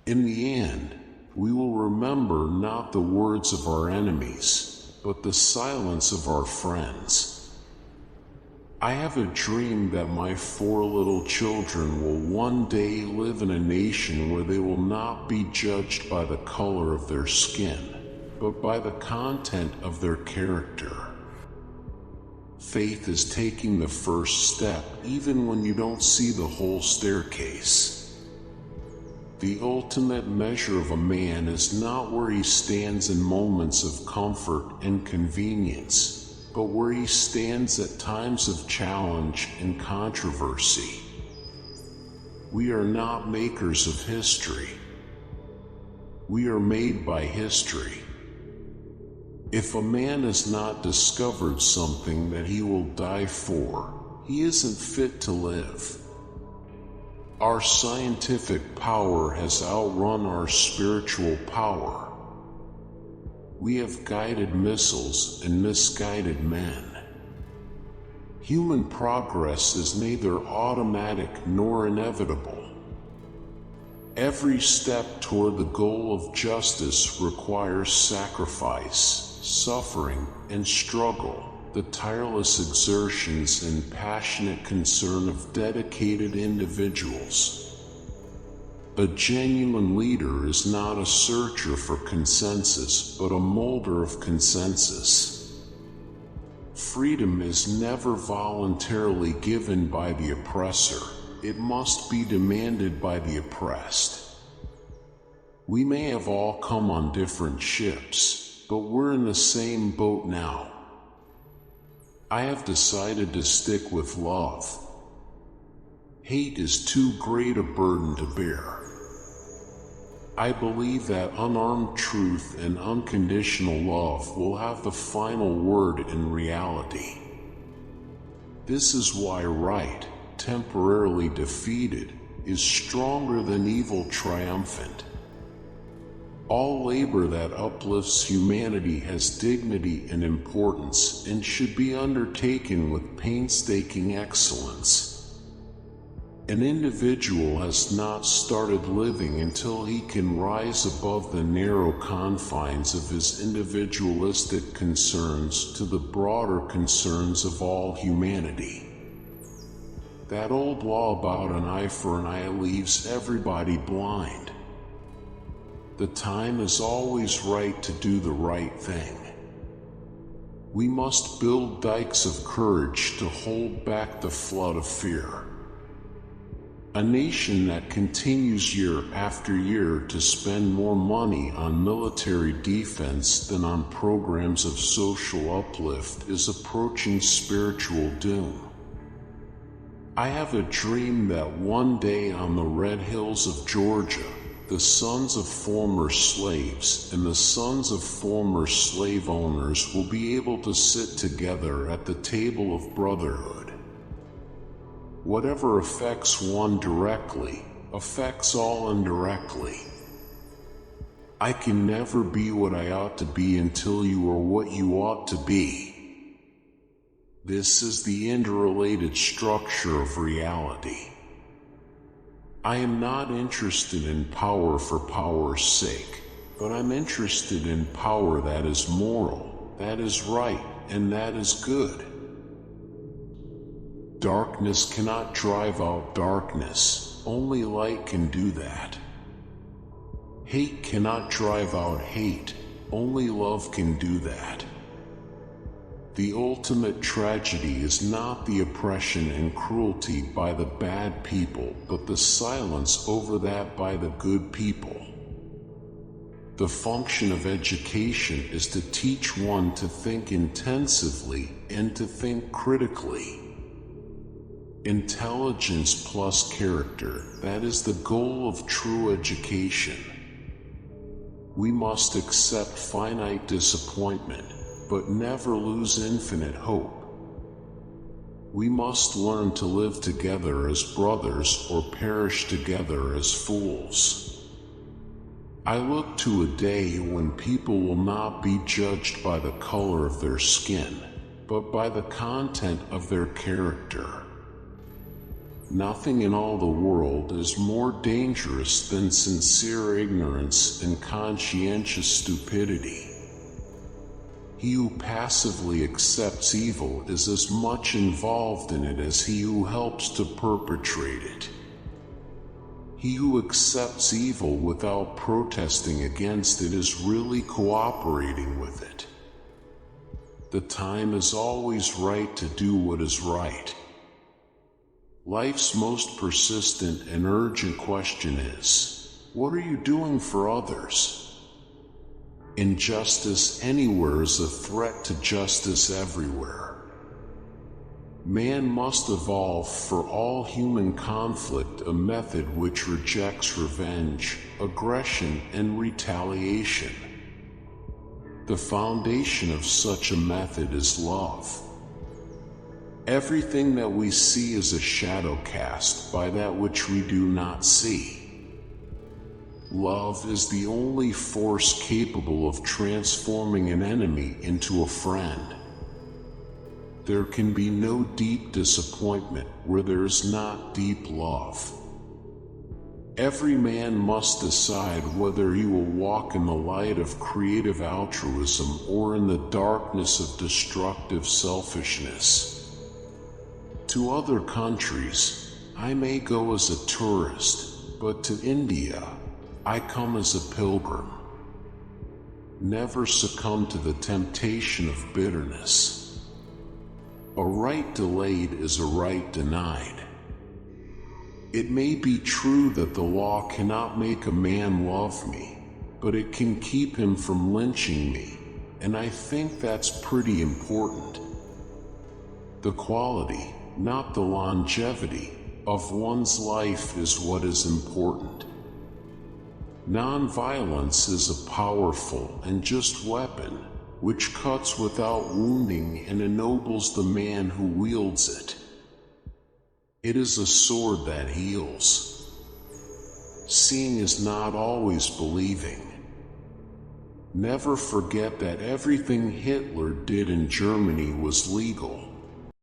In the end, we will remember not the words of our enemies, but the silence of our friends. I have a dream that my 4 little children will one day live in a nation where they will not be judged by the color of their skin, but by the content of their character. Faith is taking the first step even when you don't see the whole staircase. The ultimate measure of a man is not where he stands in moments of comfort and convenience, but where he stands at times of challenge and controversy. We are not makers of history. We are made by history. If a man has not discovered something that he will die for, he isn't fit to live. Our scientific power has outrun our spiritual power. We have guided missiles and misguided men. Human progress is neither automatic nor inevitable. Every step toward the goal of justice requires sacrifice, suffering, and struggle, the tireless exertions and passionate concern of dedicated individuals. A genuine leader is not a searcher for consensus, but a molder of consensus. Freedom is never voluntarily given by the oppressor. It must be demanded by the oppressed. We may have all come on different ships, but we're in the same boat now. I have decided to stick with love. Hate is too great a burden to bear. I believe that unarmed truth and unconditional love will have the final word in reality. This is why right, temporarily defeated, is stronger than evil triumphant. All labor that uplifts humanity has dignity and importance and should be undertaken with painstaking excellence. An individual has not started living until he can rise above the narrow confines of his individualistic concerns to the broader concerns of all humanity. That old law about an eye for an eye leaves everybody blind. The time is always right to do the right thing. We must build dikes of courage to hold back the flood of fear. A nation that continues year after year to spend more money on military defense than on programs of social uplift is approaching spiritual doom. I have a dream that one day on the red hills of Georgia, the sons of former slaves and the sons of former slave owners will be able to sit together at the table of brotherhood. Whatever affects one directly, affects all indirectly. I can never be what I ought to be until you are what you ought to be. This is the interrelated structure of reality. I am not interested in power for power's sake, but I'm interested in power that is moral, that is right, and that is good. Darkness cannot drive out darkness, only light can do that. Hate cannot drive out hate, only love can do that. The ultimate tragedy is not the oppression and cruelty by the bad people, but the silence over that by the good people. The function of education is to teach one to think intensively and to think critically. Intelligence plus character, that is the goal of true education. We must accept finite disappointment, but never lose infinite hope. We must learn to live together as brothers or perish together as fools. I look to a day when people will not be judged by the color of their skin, but by the content of their character. nothing in all the world is more dangerous than sincere ignorance and conscientious stupidity. He who passively accepts evil is as much involved in it as he who helps to perpetrate it. He who accepts evil without protesting against it is really cooperating with it. The time is always right to do what is right. Life's most persistent and urgent question is, what are you doing for others? Injustice anywhere is a threat to justice everywhere. Man must evolve for all human conflict a method which rejects revenge, aggression, and retaliation. The foundation of such a method is love. Everything that we see is a shadow cast by that which we do not see. Love is the only force capable of transforming an enemy into a friend. There can be no deep disappointment where there is not deep love. Every man must decide whether he will walk in the light of creative altruism or in the darkness of destructive selfishness. To other countries, I may go as a tourist, but to India, I come as a pilgrim. Never succumb to the temptation of bitterness. A right delayed is a right denied. It may be true that the law cannot make a man love me, but it can keep him from lynching me, and I think that's pretty important. The quality, not the longevity, of one's life is what is important. Nonviolence is a powerful and just weapon, which cuts without wounding and ennobles the man who wields it. It is a sword that heals. Seeing is not always believing. Never forget that everything Hitler did in Germany was legal.